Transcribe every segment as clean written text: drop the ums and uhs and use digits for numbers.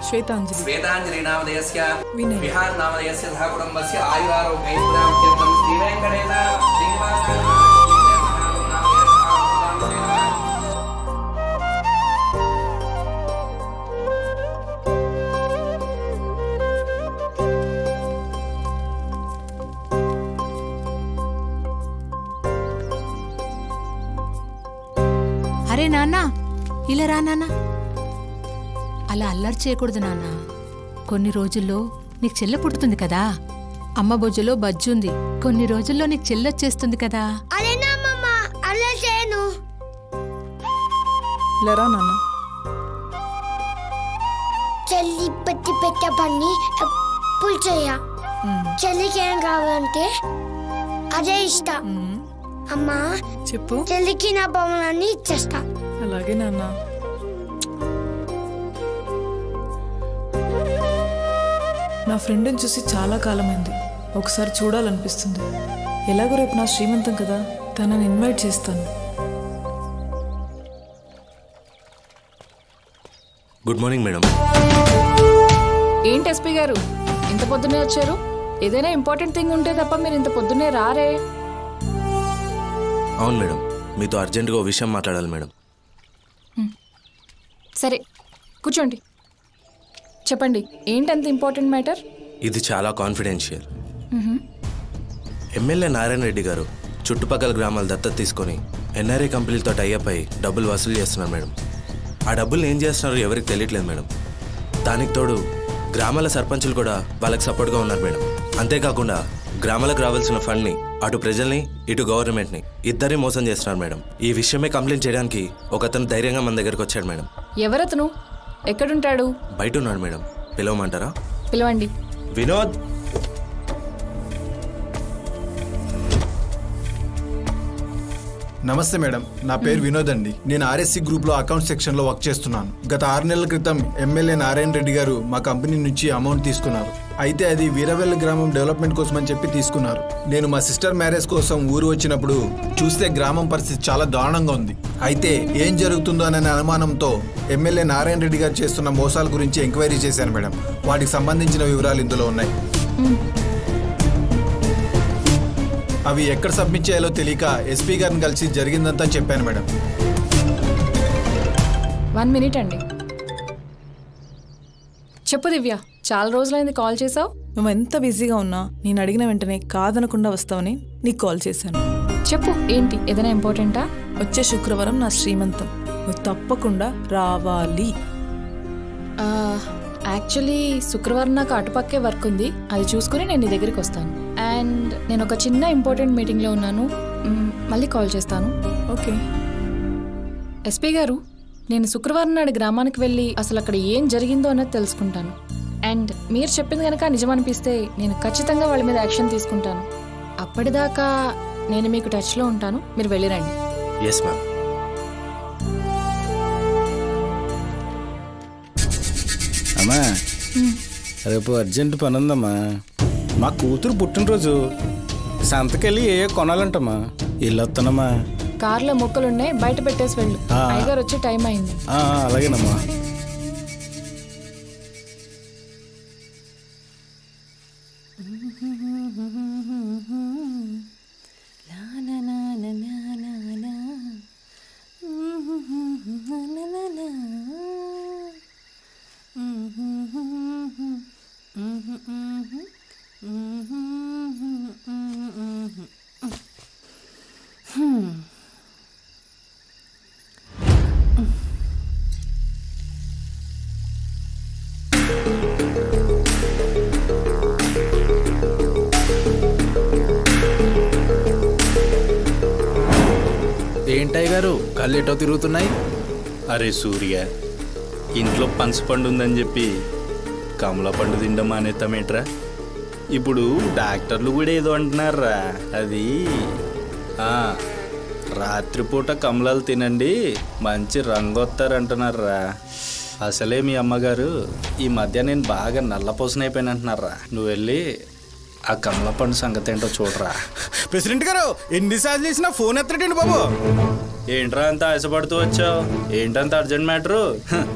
श्वेतांजलि श्वेतांजलि नामधेयस्य विनय विहार नामधेयस्य सह कुटुंबस्य आयुरारोग्यैर्भुक्त्यर्थं श्रीवेंकटेन श्रीनिवासः అరే నాన్న ఇలా రా నాన్న. అలా అల్లరి చేయకూడదు నాన్న. కొన్ని రోజుల్లో నీకు చెల్లె పుడుతుంది కదా. అమ్మ బొజ్జలో బజ్జుంది. కొన్ని రోజుల్లో నీకు చెల్లొచ్చేస్తుంది కదా. ఇలా రా నాన్న. చెల్లి పెట్టి పెట్టే పని ఎప్పుడు చెయ్య. చెల్లికి ఏం కావాలంటే అదే ఇష్టం. అమ్మా చెప్పు. చెల్లికి నా బొమ్మలన్నీ ఇచ్చేస్తా. అలాగే నాన్న. నా ఫ్రెండ్ని చూసి చాలా కాలమైంది. ఒకసారి చూడాలనిపిస్తుంది. ఎలాగో రేపు నా శ్రీమంతం కదా, తనని ఇన్వైట్ చేస్తాను. Good morning madam. ఏంటి ఎస్పీ గారు ఇంత పొద్దునే వచ్చారు? ఏదైనా ఇంపార్టెంట్ థింగ్ ఉంటే తప్ప మీరు ఇంత పొద్దునే రారే. అవును మేడం, మీతో అర్జెంటుగా ఓ విషయం మాట్లాడాలి మేడం. సరే కూర్చోండి, చెప్పండి ఏంటంత ఇంపార్టెంట్ మ్యాటర్? ఇది చాలా కాన్ఫిడెన్షియల్. ఎమ్మెల్యే నారాయణ రెడ్డి గారు చుట్టుపక్కల గ్రామాలు దత్తత తీసుకొని ఎన్ఆర్ఐ కంపెనీలతో టైఅప్ అయి డబ్బులు వసూలు చేస్తున్నారు మేడం. ఆ డబ్బులు ఏం చేస్తున్నారో ఎవరికి తెలియట్లేదు మేడం. దానికి తోడు గ్రామాల సర్పంచులు కూడా వాళ్ళకి సపోర్ట్గా ఉన్నారు మేడం. అంతేకాకుండా గ్రామాలకు రావాల్సిన ఫండ్ని అటు ప్రజల్ని ఇటు గవర్నమెంట్ని ఇద్దరే మోసం చేస్తున్నారు మేడం. ఈ విషయమే కంప్లైంట్ చేయడానికి ఒకతను ధైర్యంగా మన దగ్గరకు వచ్చాడు మేడం. ఎవరతను? ఎక్కడుంటాడు? బయట ఉన్నాడు మేడం. పిలవమంటారా? పిలవండి. వినోద్. నమస్తే మేడం, నా పేరు వినోద్ అండి. నేను ఆర్ఎస్సి గ్రూప్లో అకౌంట్ సెక్షన్లో వర్క్ చేస్తున్నాను. గత 6 నెలల క్రితం ఎమ్మెల్యే నారాయణ రెడ్డి గారు మా కంపెనీ నుంచి అమౌంట్ తీసుకున్నారు. అయితే అది వీరవెల్లి గ్రామం డెవలప్మెంట్ కోసం అని చెప్పి తీసుకున్నారు. నేను మా సిస్టర్ మ్యారేజ్ కోసం ఊరు వచ్చినప్పుడు చూస్తే గ్రామం పరిస్థితి చాలా దారుణంగా ఉంది. అయితే ఏం జరుగుతుందో అనే అనుమానంతో ఎమ్మెల్యే నారాయణ రెడ్డి గారు చేస్తున్న మోసాల గురించి ఎంక్వైరీ చేశాను మేడం. వాటికి సంబంధించిన వివరాలు ఇందులో ఉన్నాయి. అవి ఎక్కడ సబ్మిట్ చేయాలో తెలియక ఎస్పీ గారిని కలిసి జరిగిందంతా చెప్పాను మేడం. 1 మినిట్ అండి. చెప్పు దివ్య, చాలా రోజులైంది కాల్ చేసావు. నువ్వు ఎంత బిజీగా ఉన్నా నేను అడిగిన వెంటనే కాదనకుండా వస్తావని నీకు కాల్ చేశాను. చెప్పు ఏంటి, ఏదైనా ఇంపార్టెంటా? వచ్చే శుక్రవారం నా శ్రీమంతం, నువ్వు తప్పకుండా రావాలి. యాక్చువల్లీ శుక్రవారం నాకు అటుపక్కే వర్క్ ఉంది, అది చూసుకుని నేను నీ దగ్గరికి వస్తాను. అండ్ నేను ఒక చిన్న ఇంపార్టెంట్ మీటింగ్లో ఉన్నాను, మళ్ళీ కాల్ చేస్తాను. ఓకే. ఎస్పీ గారు, నేను శుక్రవారం నాడు గ్రామానికి వెళ్ళి అసలు అక్కడ ఏం జరిగిందో అన్నది తెలుసుకుంటాను. అండ్ మీరు చెప్పింది కనుక నిజమనిపిస్తే నేను ఖచ్చితంగా వాళ్ళ మీద యాక్షన్ తీసుకుంటాను. అప్పటిదాకా నేను మీకు టచ్లో ఉంటాను, మీరు వెళ్ళిరండి. Yes ma'am. అమ్మా, రేపు అర్జెంట్ పని ఉందమ్మా. మా కూతురు పుట్టినరోజు, సంతకెళ్ళి ఏ కొనాలంటమ్మా. వెళ్ళొస్తానమ్మా. కార్లో మొక్కలున్నాయి, బయట పెట్టేసి వెళ్ళు. అయ్యగారు వచ్చే టైం అయింది. అలాగేనమ్మా. ఏంటయ్య గారు కళ్ళెటో తిరుగుతున్నాయి? అరే సూర్య, ఇంట్లో పనసపండు ఉందని చెప్పి కమల పండు తినడం మానేస్తామేట్రా? ఇప్పుడు డాక్టర్లు కూడా ఏదో అంటున్నారా, అది రాత్రిపూట కమలాలు తినండి మంచి రంగు వస్తారంటున్నారా. అసలే మీ అమ్మగారు ఈ మధ్య నేను బాగా నల్లపోసన అయిపోయిన అంటున్నారా. నువ్వు వెళ్ళి ఆ కమల పండు సంగతి ఏంటో చూడరా. ప్రెసిడెంట్ గారు ఎన్నిసార్లు చేసినా ఫోన్ ఎత్తటండి బాబు. ఏంట్రా అంత ఆశపడుతూ వచ్చావు? ఏంటంత అర్జెంట్ మ్యాటరు?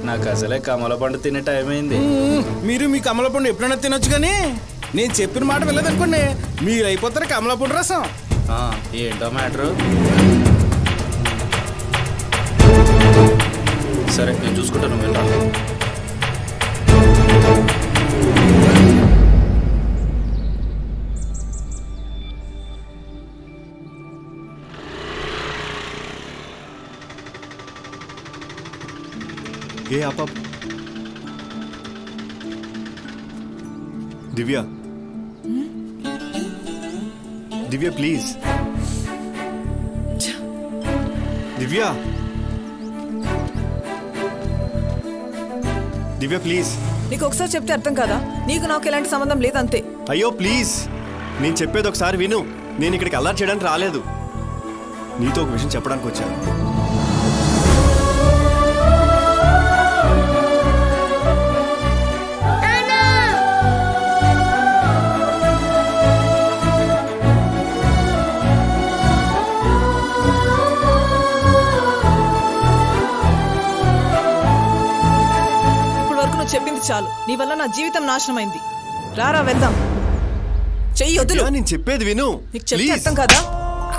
నాకు అసలే కమల పండు తినే టైం అయింది. మీరు మీ కమల పండు ఎప్పుడైనా తినొచ్చు కానీ నేను చెప్పిన మాట వెళ్ళదనుకోండి, మీరు అయిపోతారు కమల పండు రసం. ఏంటో మ్యాటరు? సరే నేను చూసుకుంటాను, వెళ్ళరా. ఏ आप दिव्या दिव्या प्लीज दिव्या दिव्या प्लीज నీకు ఒకసారి చెప్తే అర్థం కాదా? నీకు నాకు ఎలాంటి సంబంధం లేదంతే. అయ్యో ప్లీజ్ నేను చెప్పేది ఒకసారి విను. నేను ఇక్కడికి అల్లరి చేయడానికి రాలేదు, నీతో ఒక విషయం చెప్పడానికి వచ్చాను. చెప్పింది చాలు. నీ వల్ల నా జీవితం నాశనమైంది. రారా వెళ్దాం. చెయ్యి వదులు. నేను చెప్పేది విను. నీకు చెప్తే అర్థం కదా?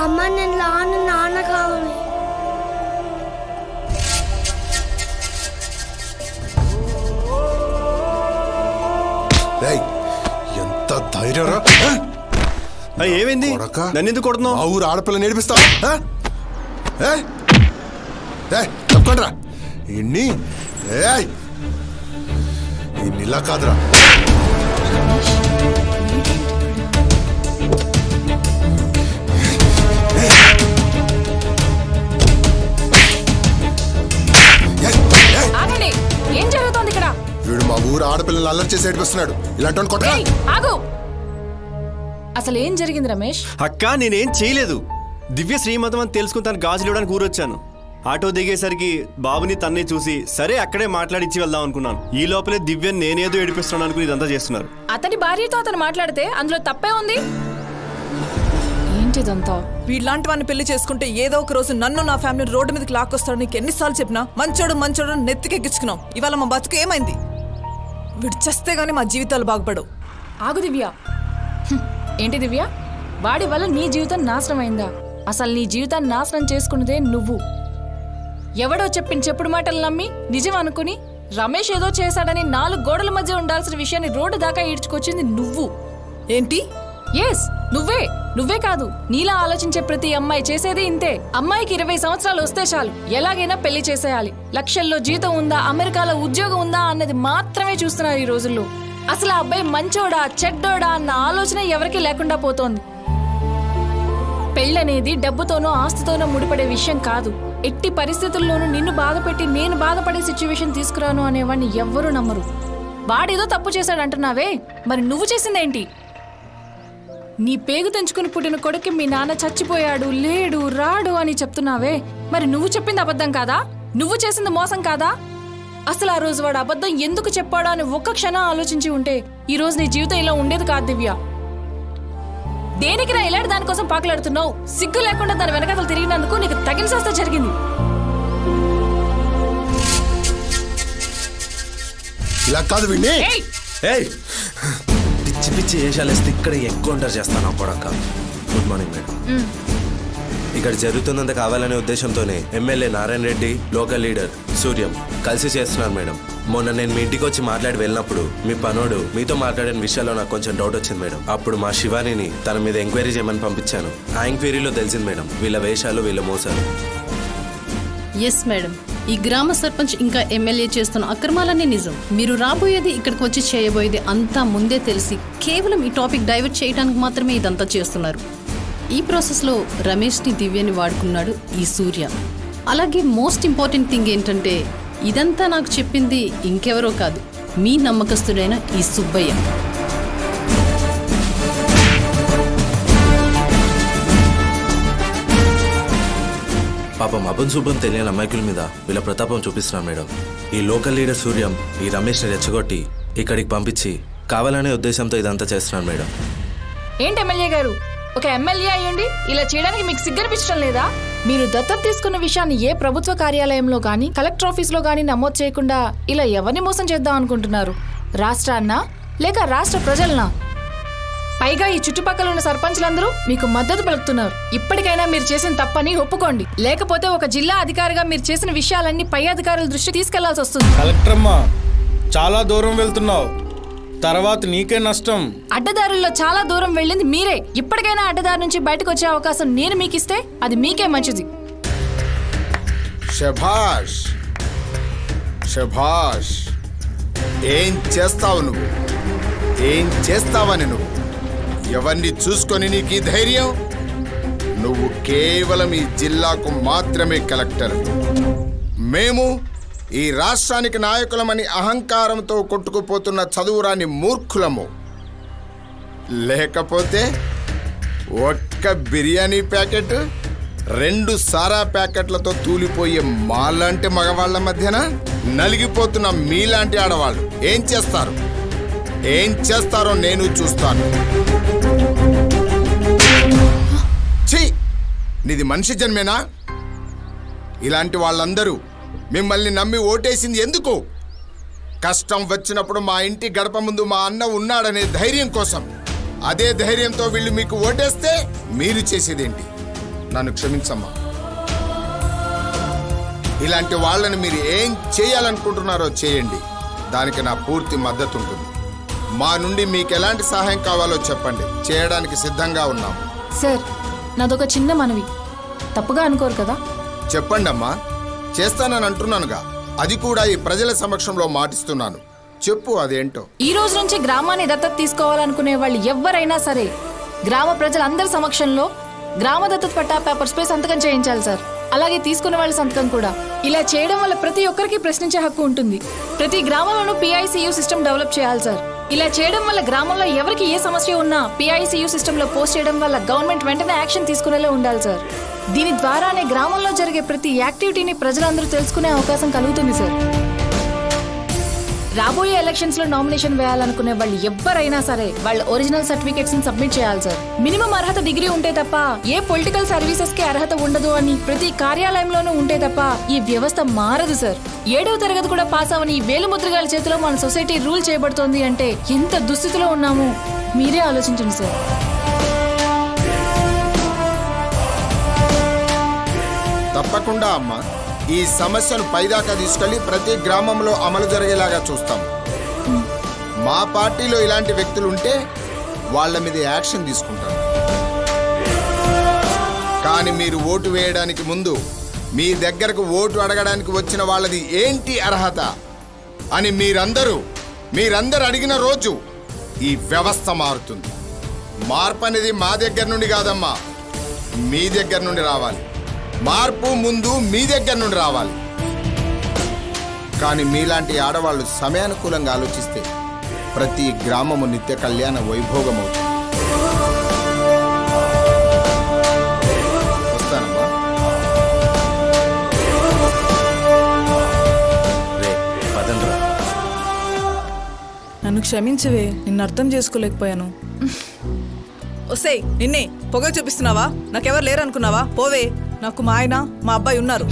అమ్మ నేను నాన్న కావాలి. ఎంత ధైర్యరా! ఏమైంది? నన్ను ఎందుకు కొడుతున్నావు? ఆ ఊరు ఆడపిల్ల నేర్పిస్తావా? తప్పకుండా ఇన్ని ఇన్నిలా కాదురా. ఏం జరుగుతోంది ఇక్కడ? వీడు మా ఊరు ఆడపిల్లలు అల్లరి చేసి ఏడిపిస్తున్నాడు. ఇలాంటి కొట్టరా. ఆగు. అసలు ఏం జరిగింది రమేష్? అక్క నేనేం చేయలేదు. దివ్య శ్రీమంతం అని తెలుసుకుని తను గాజులు ఇవ్వడానికి ఊరొచ్చాను. ఆటో దిగేసరికి బాబుని తన్నే చూసి సరే అక్కడే మాట్లాడిచ్చి వెళ్దాం అనుకున్నాను. ఈ లోపలే దివ్యని నేనేదో ఏడిపిస్తున్నాను అనుకుని ఇదంతా చేస్తున్నారు. అతని భార్యతో అతను మాట్లాడితే అందులో తప్పే ఉంది. ఏంటిదంతా? వీళ్ళలాంటి వాడిని పెళ్లి చేసుకుంటే ఏదో ఒక రోజు నన్ను నా ఫ్యామిలీ రోడ్డు మీదకి లాక్కొస్తాడు. నీకు ఎన్నిసార్లు చెప్పినా మంచోడు నెత్తికెక్కించుకున్నావు. ఇవాళ మా బతుకు ఏమైంది? వీడు చేస్తే గానీ మా జీవితాలు బాగుపడవు. ఆగు దివ్య. ఏంటి దివ్య? వాడి వల్ల నీ జీవితం నాశనం అయిందా? అసలు నీ జీవితాన్ని నాశనం చేసుకున్నదే నువ్వు. ఎవడో చెప్పిన చెప్పుడు మాటలు నమ్మి నిజం అనుకుని రమేష్ ఏదో చేశాడని 4 గోడల మధ్య ఉండాల్సిన విషయాన్ని రోడ్డు దాకా ఈడ్చుకొచ్చింది నువ్వు. ఏంటి? ఎస్ నువ్వే కాదు, నీలా ఆలోచించే ప్రతి అమ్మాయి చేసేది ఇంతే. అమ్మాయికి 20 సంవత్సరాలు వస్తే చాలు ఎలాగైనా పెళ్లి చేసేయాలి. లక్షల్లో జీతం ఉందా, అమెరికాలో ఉద్యోగం ఉందా అన్నది మాత్రమే చూస్తున్నారు ఈ రోజుల్లో. అసలు ఆ అబ్బాయి మంచోడా చెడ్డోడా అన్న ఆలోచన ఎవరికీ లేకుండా పోతోంది. పెళ్ళనేది డబ్బుతోనో ఆస్తితోనో ముడిపడే విషయం కాదు. ఎట్టి పరిస్థితుల్లోనూ నిన్ను బాధపెట్టి నేను బాధపడే సిచ్యువేషన్ తీసుకురాను అనేవాడిని ఎవ్వరూ నమ్మరు. వాడేదో తప్పు చేశాడంటున్నావే, మరి నువ్వు చేసిందేంటి? నీ పేగు తెంచుకుని పుట్టిన కొడుకు మీ నాన్న చచ్చిపోయాడు, లేడు, రాడు అని చెప్తున్నావే, మరి నువ్వు చెప్పింది అబద్ధం కాదా? నువ్వు చేసింది మోసం కాదా? అసలు ఆ రోజు వాడు అబద్ధం ఎందుకు చెప్పాడో అని ఒక్క క్షణం ఆలోచించి ఉంటే ఈ రోజు నీ జీవితం ఇలా ఉండేది కాదు దివ్య. దేనికి రా ఇలాంటి దానికోసం పాకులాడుతున్నావు? సిగ్గు లేకుండా దాని వెనకాతలు తిరిగినందుకు నీకు తగిన శాస్త్ర జరిగింది. ఇలా కాదు విని పిచ్చి పిచ్చి వేషాలేస్తే ఇక్కడ ఎన్కౌంటర్ చేస్తాను అప్పుడక్క. Good morning madam. ఇక్కడ జరుగుతున్నంత కావాలనే ఉద్దేశంతోనే MLA Narayana Reddy, local leader Suryam కలిసి చేస్తున్నారు మేడం. మొన్న నేను మీ ఇంటికి వచ్చి మాట్లాడి వెళ్ళినప్పుడు మీ పనోడు మీతో మాట్లాడిన విషయాల్లో నాకు కొంచెం డౌట్ వచ్చింది మేడం. అప్పుడు మా శివానిని తన మీద ఎంక్వైరీ చేయమని పంపించాను. ఆ ఎంక్వైరీలో తెలిసింది మేడం వీళ్ళ వేషాలు, వీళ్ళ మోసాలు. ఎస్ మేడం, ఈ గ్రామ సర్పంచ్ ఇంకా ఎమ్మెల్యే చేస్తున్న అక్రమాలన్నీ నిజం. మీరు రాబోయేది, ఇక్కడికి వచ్చి చేయబోయేది అంతా ముందే తెలిసి కేవలం ఈ టాపిక్ డైవర్ట్ చేయడానికి మాత్రమే ఇదంతా చేస్తున్నారు. ఈ ప్రాసెస్లో రమేష్ని, దివ్యని వాడుకున్నాడు ఈ సూర్య. అలాగే మోస్ట్ ఇంపార్టెంట్ థింగ్ ఏంటంటే ఇదంతా నాకు చెప్పింది ఇంకెవరో కాదు, మీ నమ్మకస్తుడైన ఈ సుబ్బయ్య. పాపం అభం తెలియని అమాయకుల మీద వీళ్ళ ప్రతాపం చూపిస్తున్నాం మేడం. ఈ లోకల్ లీడర్ సూర్యం ఈ రమేష్ని రెచ్చగొట్టి ఇక్కడికి పంపించి కావాలనే ఉద్దేశంతో ఇదంతా చేస్తున్నాను మేడం. ఏంటి ఎమ్మెల్యే గారు, ఒక ఎమ్మెల్యే అయ్యండి ఇలా చేయడానికి మీకు సిగ్గనిపించడం లేదా? మీరు దత్తత తీసుకున్న విషయాన్ని ఏ ప్రభుత్వ కార్యాలయంలో గానీ కలెక్టర్ ఆఫీస్లో గానీ నమోదు చేయకుండా ఇలా ఎవరిని మోసం చేద్దాం అనుకుంటున్నారు? రాష్ట్రాన్నా లేక రాష్ట్ర ప్రజలనా? పైగా ఈ చుట్టుపక్కల ఉన్న సర్పంచ్లందరూ మీకు మద్దతు పలుకుతున్నారు. ఇప్పటికైనా మీరు చేసిన తప్పని ఒప్పుకోండి, లేకపోతే ఒక జిల్లా అధికారిగా మీరు చేసిన విషయాలన్నీ పై అధికారుల దృష్టికి తీసుకెళ్లాల్సి వస్తుంది. కలెక్టర్ అమ్మా, చాలా దూరం వెళ్తున్నావు, తర్వాత నీకే నష్టం. అడ్డదారుల్లో చాలా దూరం వెళ్ళింది మీరే. ఇప్పటికైనా అడ్డదారి నుంచి బయటకు వచ్చే అవకాశం నేను మీకు ఇస్తే అది మీకే మంచిది. శభాష్ శభాష్. ఏం చేస్తావు నువ్వు? ఏం చేస్తావని నువ్వు? ఎవరిని చూసుకొని నీకు ఈ ధైర్యం? నువ్వు కేవలం ఈ జిల్లాకు మాత్రమే కలెక్టర్. మేము ఈ రాష్ట్రానికి నాయకులమని అహంకారంతో కొట్టుకుపోతున్న చదువురాని మూర్ఖులము. లేకపోతే ఒక్క బిర్యానీ ప్యాకెట్ 2 సారా ప్యాకెట్లతో తూలిపోయే మాలాంటి మగవాళ్ల మధ్యన నలిగిపోతున్న మీలాంటి ఆడవాళ్ళు ఏం చేస్తారు? ఏం చేస్తారో నేను చూస్తాను. ఛీ, నీది మనిషి జన్మేనా? ఇలాంటి వాళ్ళందరూ మిమ్మల్ని నమ్మి ఓటేసింది ఎందుకు? కష్టం వచ్చినప్పుడు మా ఇంటి గడప ముందు మా అన్న ఉన్నాడనే ధైర్యం కోసం. అదే ధైర్యంతో వీళ్ళు మీకు ఓటేస్తే మీరు చేసేదేంటి? నన్ను క్షమించమ్మా. ఇలాంటి వాళ్ళని మీరు ఏం చేయాలనుకుంటున్నారో చేయండి, దానికి నా పూర్తి మద్దతు ఉంటుంది. మా నుండి మీకు ఎలాంటి సహాయం కావాలో చెప్పండి, చేయడానికి సిద్ధంగా ఉన్నాం. సార్, నాదొక చిన్న మనవి, తప్పుగా అనుకోరు కదా? చెప్పండి అమ్మా, చేస్తానని అంటున్నానుగా. అది కూడా ఈ ప్రజల సమక్షంలో మాటిస్తున్నాను. చెప్పు, అదేంటో. ఈ రోజు నుంచి గ్రామాన్ని దత్తత తీసుకోవాలనుకునే వాళ్ళు ఎవరైనా సరే గ్రామ ప్రజలందరి సమక్షంలో గ్రామ దత్తత పట్టా పేపర్స్ పై సంతకం చేయించాలి సార్. అలాగే తీసుకున్న వాళ్ళ సంతకం కూడా. ఇలా చేయడం వల్ల ప్రతి ఒక్కరికి ప్రశ్నించే హక్కు ఉంటుంది. ప్రతి గ్రామంలోనూ PICU సిస్టమ్ డెవలప్ చేయాలి సార్. ఇలా చేయడం వల్ల గ్రామంలో ఎవరికి ఏ సమస్య ఉన్నా PICU సిస్టమ్ లో పోస్ట్ చేయడం వల్ల గవర్నమెంట్ వెంటనే యాక్షన్ తీసుకునేలా ఉండాలి సార్. దీని ద్వారానే గ్రామంలో జరిగే ప్రతి యాక్టివిటీని ప్రజలందరూ తెలుసుకునే అవకాశం కలుగుతుంది సార్. రాబోయే ఎలక్షన్స్ లో నామినేషన్ వేయాలనుకునే వాళ్ళు ఎవరైనా సరే వాళ్ళ ఒరిజినల్ సర్టిఫికేట్స్ ని సబ్మిట్ చేయాలి సార్. మినిమం అర్హత డిగ్రీ ఉంటే తప్ప ఏ పొలిటికల్ సర్వీసెస్ కి అర్హత ఉండదు అని ప్రతి కార్యాలయంలోనూ ఉంటే తప్ప ఈ వ్యవస్థ మారదు సార్. 7వ తరగతి కూడా పాస్ అవని ఈ వేలుముద్రగాల చేతిలో మన సొసైటీ రూల్ చేయబడుతోంది అంటే ఎంత దుస్థితిలో ఉన్నామో మీరే ఆలోచించండి సార్. తప్పకుండా అమ్మా, ఈ సమస్యను పైదాకా తీసుకెళ్లి ప్రతి గ్రామంలో అమలు జరిగేలాగా చూస్తాం. మా పార్టీలో ఇలాంటి వ్యక్తులు ఉంటే వాళ్ళ మీద యాక్షన్ తీసుకుంటాం. కానీ మీరు ఓటు వేయడానికి ముందు మీ దగ్గరకు ఓటు అడగడానికి వచ్చిన వాళ్ళది ఏంటి అర్హత అని మీరందరూ అడిగిన రోజు ఈ వ్యవస్థ మారుతుంది. మార్పు అనేది మా దగ్గర నుండి కాదమ్మా, మీ దగ్గర నుండి రావాలి. మార్పు ముందు మీ దగ్గర నుండి రావాలి. కానీ మీలాంటి ఆడవాళ్ళు సమయానుకూలంగా ఆలోచిస్తే ప్రతి గ్రామము నిత్య కళ్యాణ వైభోగం అవుతుంది. వస్తానమ్మా. నన్ను క్షమించవే, నిన్ను అర్థం చేసుకోలేకపోయాను. ఒసేయ్, నిన్నే పొగ చూపిస్తున్నావా? నాకెవరు లేరనుకున్నావా? పోవే, నాకు మా ఆయన మా అబ్బాయి ఉన్నారు.